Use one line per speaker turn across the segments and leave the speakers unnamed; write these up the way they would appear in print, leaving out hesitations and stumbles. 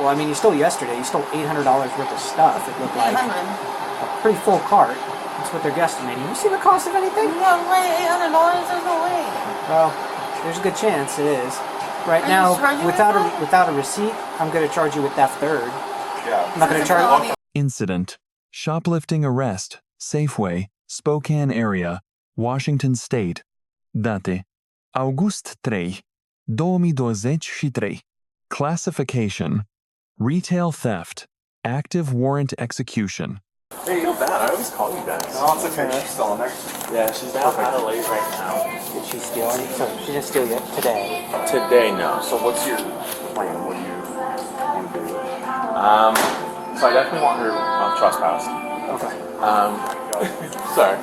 Well, I mean, you stole yesterday. You stole $800 worth of stuff. It looked like
800.
a pretty full cart. That's what they're guesstimating. You see the cost of anything?
No way, $800. There's no way.
Well, there's a good chance it is. Right
Are
now,
you charging
without a receipt, I'm going to charge you with theft third.
Yeah.
I'm not going to charge.
Incident: shoplifting arrest, Safeway, Spokane area, Washington State. Date: August 3, 2023. Classification: retail theft, active warrant execution.
Hey, you're bad. I always call you guys.
No, it's okay.
She's still in there.
Yeah, she's down kind of late right now.
Did she steal any? So she didn't steal yet today.
Today, no.
So what's your plan? What do you do?
So I definitely want her trespassed.
Okay.
Sorry.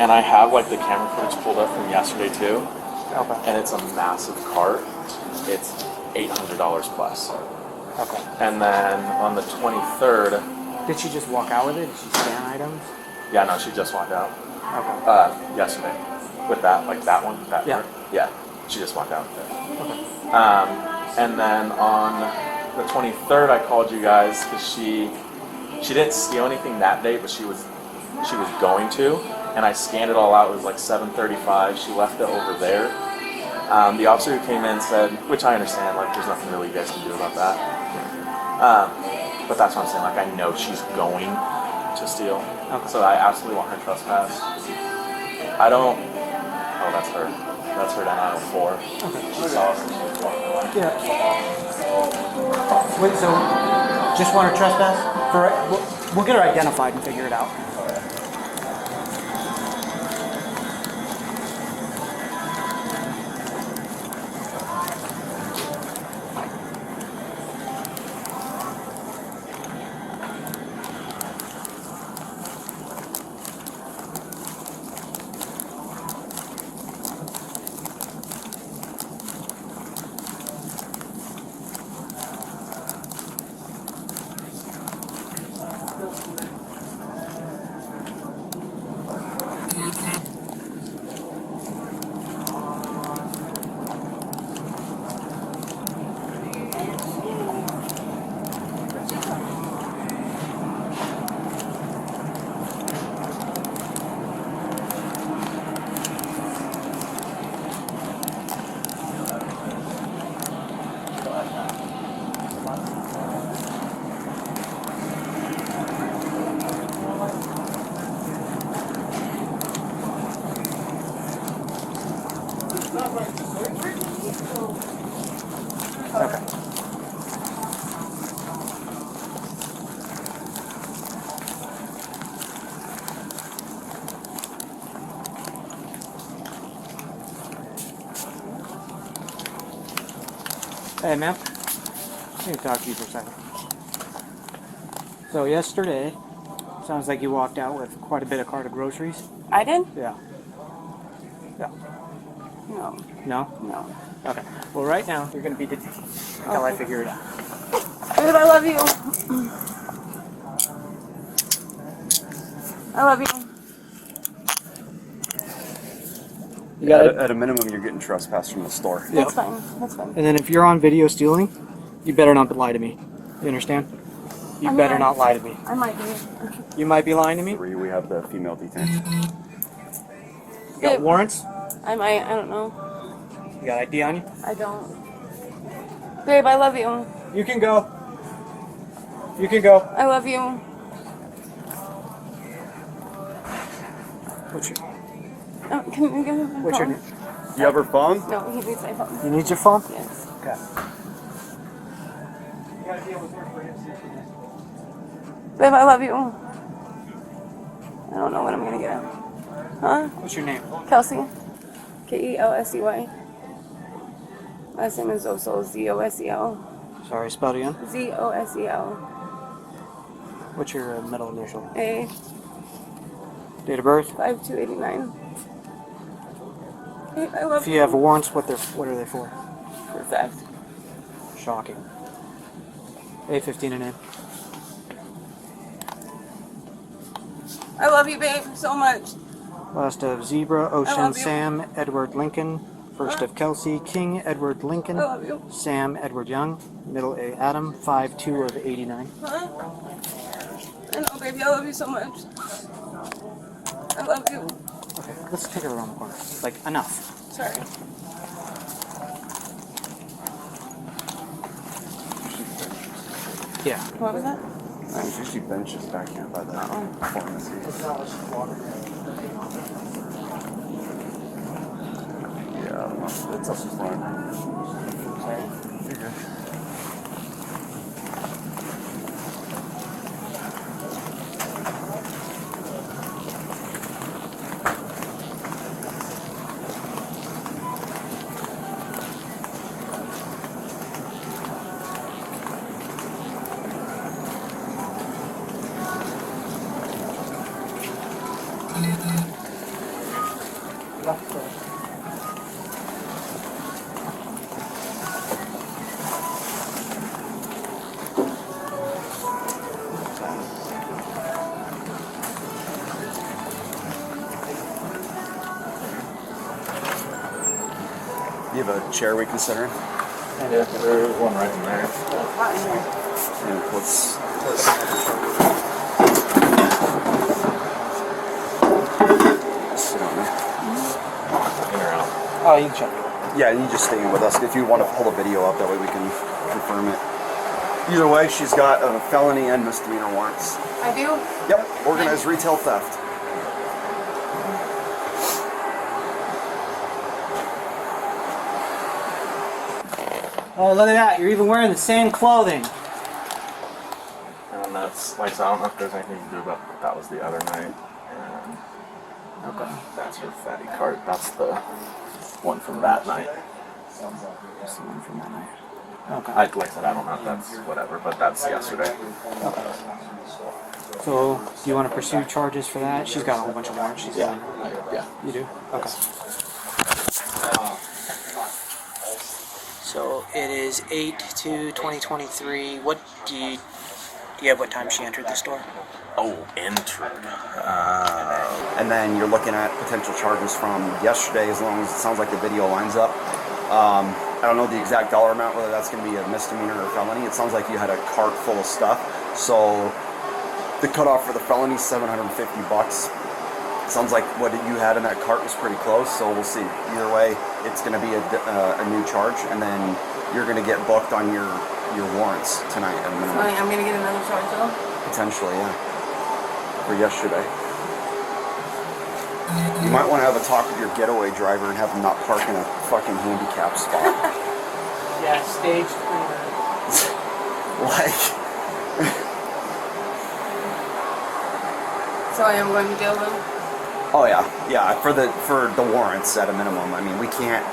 And I have like the camera footage pulled up from yesterday too.
Okay.
And it's a massive cart. It's $800 plus.
Okay.
And then on the 23rd,
Did she just walk out with it? Did she scan items?
yeah, no, she just walked out.
Okay.
Yesterday. With that, like that one, that
Yeah.
cart. Yeah, she just walked out with it.
Okay.
And then on the 23rd, I called you guys because she didn't steal anything that day, but she was going to, and I scanned it all out. It was like 7:35. She left it over there. The officer who came in said, which I understand, like there's nothing really you guys can do about that. But that's what I'm saying. Like I know she's going to steal, so I absolutely want her trespassed. I don't. Oh, that's her. That's her down aisle 4.
Okay.
She saw us and she was walking away.
Yeah. Wait, so just want to trespass? We'll get her identified and figure it out. Okay. Hey, ma'am. I need to talk to you for a second. So yesterday, sounds like you walked out with quite a bit of cart of groceries.
I did?
Yeah. Yeah.
No.
No?
No.
Okay. Well, right now, you're going to be detained until I figure it out.
Dude, I love you. I love you.
You got it?
At a minimum, you're getting trespassed from the store.
That's fine. That's fine.
And then if you're on video stealing, you better not lie to me. You understand? You better not lie to me.
I might be.
You might be lying to me.
We have the female detained.
You got warrants?
I might. I don't know.
You got ID on you?
I don't. Babe, I love you.
You can go. You can go.
I love you.
What's your,
Oh, can you give me my
what's your
phone?
name?
You have her phone?
No, he needs my phone.
You need your phone?
Yes.
Okay. You gotta deal with her for him.
Babe, I love you. I don't know when I'm gonna get out. Huh?
What's your name?
Kelsey. Kelsey. Last name is Zosel. Zosel.
Sorry, spell it again.
Zosel.
What's your middle initial?
A
Date of birth?
5289. Hey, I love
If you have warrants, what are they for?
for theft.
Shocking. A15 and in.
I love you, babe, so much.
Last of Zebra,
I
Ocean,
love you.
Sam, Edward Lincoln, First of Kelsey, King Edward Lincoln,
I love you.
Sam Edward Young, middle A Adam, 5'2" of 89.
Huh? I know, baby. I love you so much. I love you.
Okay, let's take her around the corner. Like, enough.
Sorry.
Yeah.
What was that?
There's usually benches back here by the pharmacy. Yeah, I don't know. It's also fine.
Sorry.
You're good. You have a chair we can sit in?
Yeah, there's one right in there.
And let's sit on there.
In or out?
Oh, you can check.
Yeah, you just stay in with us. If you want to pull the video up, that way we can confirm it. Either way, she's got a felony and misdemeanor warrants.
I do?
Yep, organized retail theft.
Oh, look at that. You're even wearing the same clothing.
And that's, like, so I don't know if there's anything to do about it, but that was the other night. And
Okay.
that's her fatty cart. That's the one from that night.
That's the one from that night. Okay.
Like I said, I don't know if that's whatever, but that's yesterday.
So, do you want to pursue charges for that? She's got a whole bunch of warrants. She's
Yeah.
got.
Yeah.
You do? Okay. So it is 8/2/2023. What do you have? What time she entered the store?
Oh, entered.
And then you're looking at potential charges from yesterday, as long as it sounds like the video lines up. I don't know the exact dollar amount, whether that's going to be a misdemeanor or felony. It sounds like you had a cart full of stuff. So the cutoff for the felony is $750. Sounds like what you had in that cart was pretty close, so we'll see. Either way, it's going to be a new charge, and then you're going to get booked on your warrants tonight at a minimum.
I'm gonna get another charge though.
Potentially, yeah. For yesterday. You might want to have a talk with your getaway driver and have him not park in a fucking handicap spot.
Yeah, staged cleaner.
Like,
So I am going to jail then?
oh yeah, for the warrants at a minimum. I mean, we can't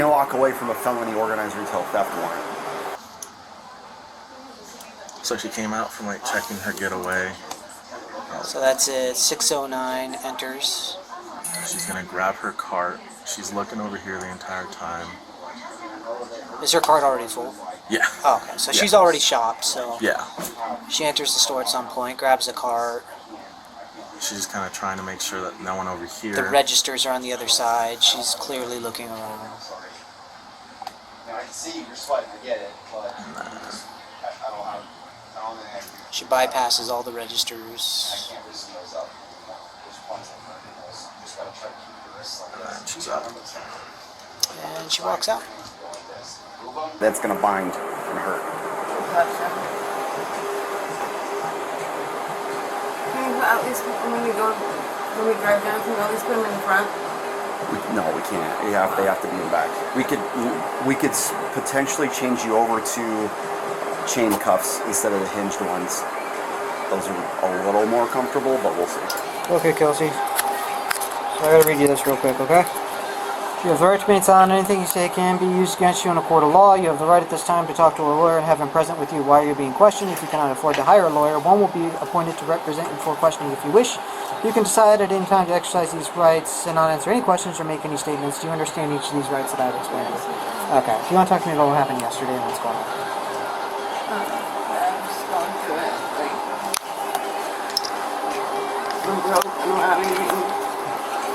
walk away from a felony organized retail theft warrant.
So she came out from like checking her getaway.
So that's it. 6:09 enters.
She's gonna grab her cart. She's looking over here the entire time.
Is her cart already full?
Yeah.
Oh, okay. So
Yeah.
she's already shopped. So
Yeah.
she enters the store at some point, grabs a cart.
She's just kind of trying to make sure that no one over here.
The registers are on the other side. She's clearly looking around.
I can see you're sweating, I get it, but I don't think
She bypasses all the registers.
I can't loosen those up. There's ones that hurt those. You just gotta try to keep your wrists like
And
this.
then she's up.
And she walks out.
That's gonna bind and hurt.
Gotcha. Can you at least, when we drive down, can you at least put them in the front?
No, we can't. They have to be in the back. We could potentially change you over to chain cuffs instead of the hinged ones. Those are a little more comfortable, but we'll see.
Okay, Kelsey. So I gotta read you this real quick, okay? You have the right to remain silent. Anything you say can be used against you in a court of law. You have the right at this time to talk to a lawyer and have him present with you while you're being questioned. If you cannot afford to hire a lawyer, one will be appointed to represent you before questioning if you wish. You can decide at any time to exercise these rights and not answer any questions or make any statements. Do you understand each of these rights that I've explained to you? Okay. If you want to talk to me about what happened yesterday and what's going on.
I'm just going through it. Like, I'm broke. I don't have anything.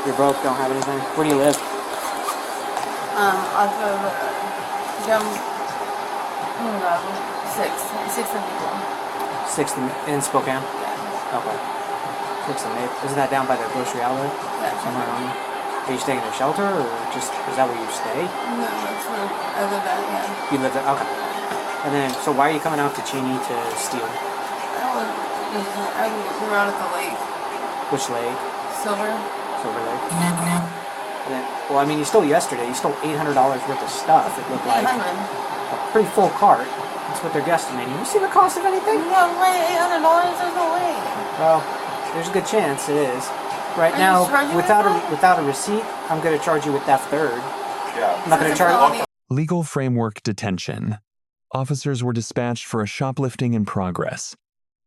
You're broke, don't have anything. Where do you live?
Off of Gum. Oh god, 6th and Maple.
6th in Spokane?
Yeah.
Okay. 6th and Maple. Isn't that down by the grocery outlet?
Yeah.
Somewhere around there? Are you staying in a shelter, or just, is that where you stay?
No, that's where I live at, yeah.
You live there? Okay. And then, so why are you coming out to Cheney to steal?
We were out at the lake.
Which lake?
Silver.
Silver Lake? And then, well, I mean, you stole yesterday. You stole $800 worth of stuff, it looked like.
800.
A pretty full cart. That's what they're guesstimating. You see the cost of anything?
No way, $800? There's no way.
Well, there's a good chance it is. Right
Are
now,
you charging
without a receipt, I'm going to charge you with theft third.
Yeah.
I'm not going to charge.
Legal framework detention. Officers were dispatched for a shoplifting in progress.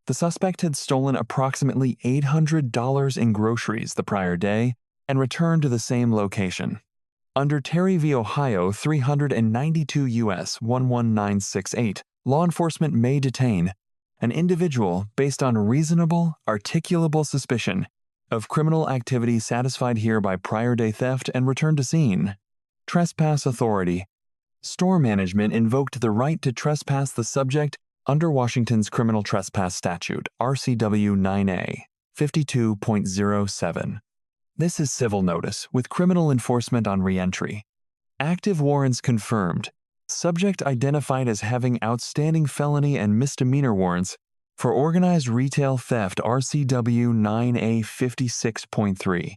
The suspect had stolen approximately $800 in groceries the prior day and returned to the same location. Under Terry v. Ohio 392 U.S. 11968, law enforcement may detain an individual based on reasonable, articulable suspicion of criminal activity satisfied here by prior day theft and return to scene. Trespass authority. Store management invoked the right to trespass the subject under Washington's criminal trespass statute, RCW 9A 52.07. This is civil notice with criminal enforcement on reentry. Active warrants confirmed. Subject identified as having outstanding felony and misdemeanor warrants for organized retail theft, RCW 9A 56.3.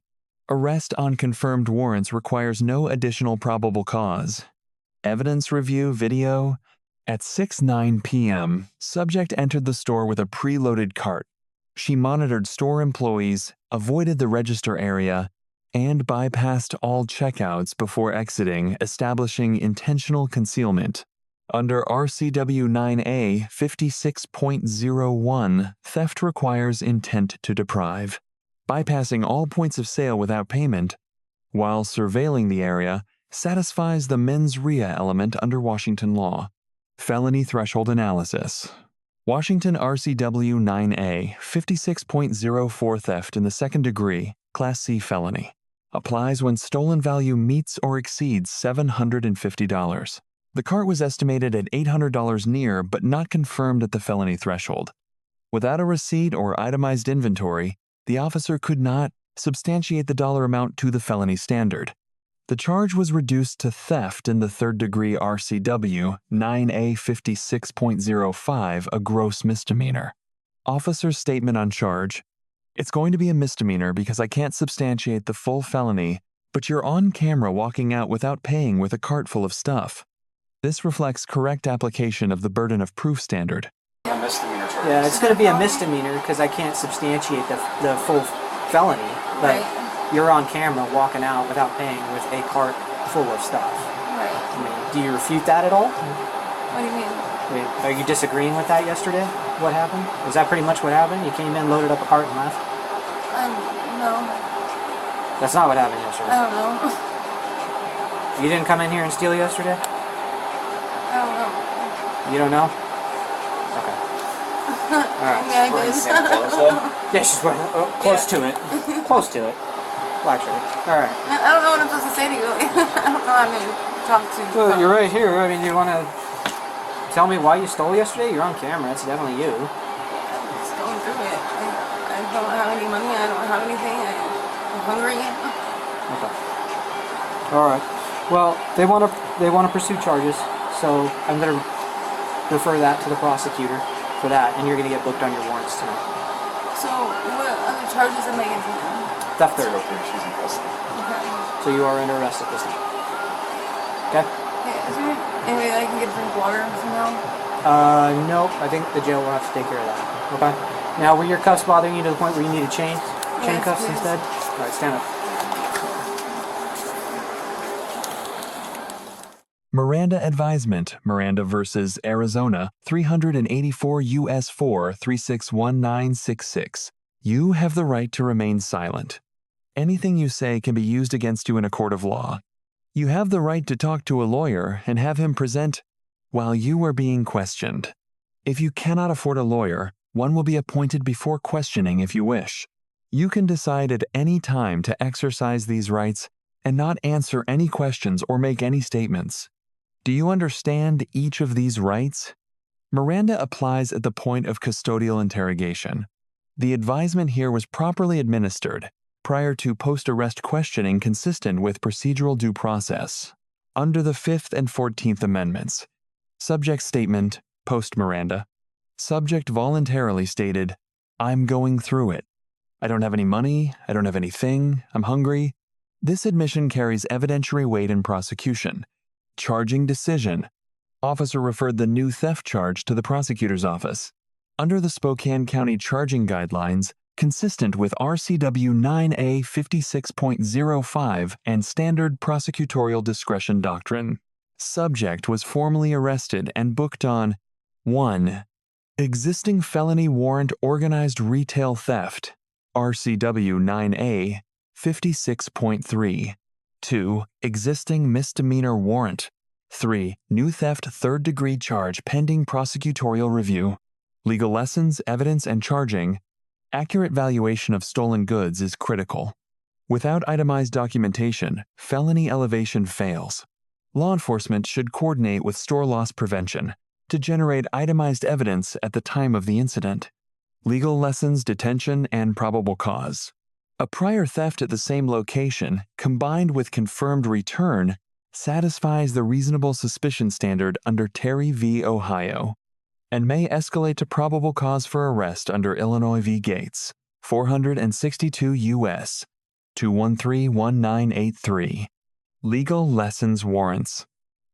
Arrest on confirmed warrants requires no additional probable cause. Evidence review video. At 6:09 p.m., subject entered the store with a preloaded cart. She monitored store employees, avoided the register area, and bypassed all checkouts before exiting, establishing intentional concealment. Under RCW 9A 56.01, theft requires intent to deprive. Bypassing all points of sale without payment, while surveilling the area, satisfies the mens rea element under Washington law. Felony threshold analysis. Washington RCW 9A 56.04 theft in the second degree, Class C felony. Applies when stolen value meets or exceeds $750. The cart was estimated at $800 near but not confirmed at the felony threshold. Without a receipt or itemized inventory, the officer could not substantiate the dollar amount to the felony standard. The charge was reduced to theft in the third degree RCW 9A 56.05, a gross misdemeanor. Officer's statement on charge: it's going to be a misdemeanor because I can't substantiate the full felony, but you're on camera walking out without paying with a cart full of stuff. This reflects correct application of the burden of proof standard.
A misdemeanor charge.
Yeah, it's going to be a misdemeanor because I can't substantiate the full felony. But
Right.
you're on camera walking out without paying with a cart full of stuff.
Right.
I mean, do you refute that at all?
What do you mean?
I mean, are you disagreeing with that yesterday? What happened? Was that pretty much what happened? You came in, loaded up a cart, and left?
No.
That's not what happened
I
yesterday.
don't know.
You didn't come in here and steal yesterday?
I don't know.
You don't know? Okay. Alright.
Yeah, I
Wearing
did.
Santa Claus though?
Yeah, she's wearing close to it. Close to it. Well, actually. Alright.
I don't know what I'm supposed to say to you. I don't know how to talk to you.
Well, you're right here. I mean, you want to tell me why you stole yesterday? You're on camera. It's definitely you.
I'm just going through it. I don't have any money. I don't have anything. I'm hungry.
Okay. All right. Well, they want to pursue charges, so I'm going to refer that to the prosecutor for that, and you're going to get booked on your warrants tonight.
So, what other charges am I getting?
Theft third.
Okay, she's in custody.
Okay.
So you are under arrest at this time. Okay.
Okay, is there any way that I can get a drink of water somehow?
No. I think the jail will have to take care of that. Okay. Now, were your cuffs bothering you to the point where you need a chain
Yes,
cuffs
please.
instead? All right, stand up.
Miranda advisement, Miranda versus Arizona, 384 U.S. 4 361966. You have the right to remain silent. Anything you say can be used against you in a court of law. You have the right to talk to a lawyer and have him present while you are being questioned. If you cannot afford a lawyer, one will be appointed before questioning if you wish. You can decide at any time to exercise these rights and not answer any questions or make any statements. Do you understand each of these rights? Miranda applies at the point of custodial interrogation. The advisement here was properly administered prior to post-arrest questioning consistent with procedural due process. Under the 5th and 14th Amendments, subject statement, post-Miranda. Subject voluntarily stated, "I'm going through it. I don't have any money, I don't have anything, I'm hungry." This admission carries evidentiary weight in prosecution. Charging decision. Officer referred the new theft charge to the prosecutor's office. Under the Spokane County charging guidelines, consistent with RCW 9A 56.05 and standard prosecutorial discretion doctrine. Subject was formally arrested and booked on 1. Existing felony warrant organized retail theft, RCW 9A 56.3. 2. Existing misdemeanor warrant. 3. New theft third-degree charge pending prosecutorial review. Legal lessons, evidence, and charging. Accurate valuation of stolen goods is critical. Without itemized documentation, felony elevation fails. Law enforcement should coordinate with store loss prevention to generate itemized evidence at the time of the incident. Legal lessons, detention, and probable cause. A prior theft at the same location, combined with confirmed return, satisfies the reasonable suspicion standard under Terry v. Ohio, and may escalate to probable cause for arrest under Illinois v. Gates, 462 U.S. 213-1983. Legal lessons warrants.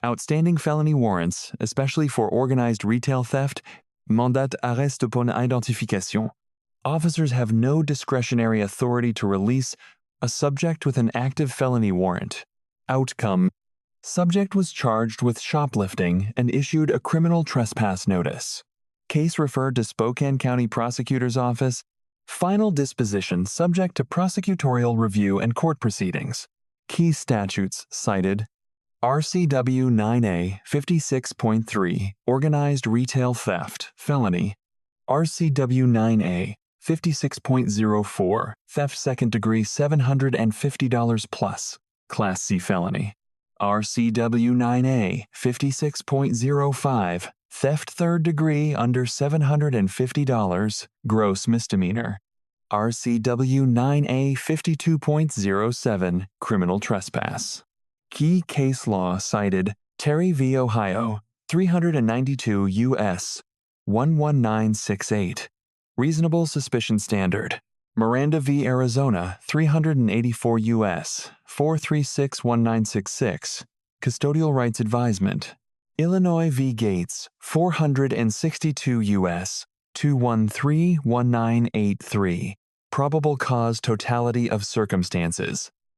Outstanding felony warrants, especially for organized retail theft, mandat arrest upon identification. Officers have no discretionary authority to release a subject with an active felony warrant. Outcome. Subject was charged with shoplifting and issued a criminal trespass notice. Case referred to Spokane County Prosecutor's Office. Final disposition subject to prosecutorial review and court proceedings. Key statutes cited. RCW 9A 56.3 Organized Retail Theft, Felony. RCW 9A 56.04 Theft Second Degree $750 plus, Class C Felony. RCW 9A 56.05 Theft Third Degree under $750, Gross Misdemeanor. RCW 9A 52.07 Criminal Trespass. Key case law cited Terry v. Ohio, 392 U.S. 11968. Reasonable Suspicion Standard. Miranda v. Arizona, 384 U.S. 4361966. Custodial Rights Advisement. Illinois v. Gates, 462 U.S. 2131983. Probable cause totality of circumstances.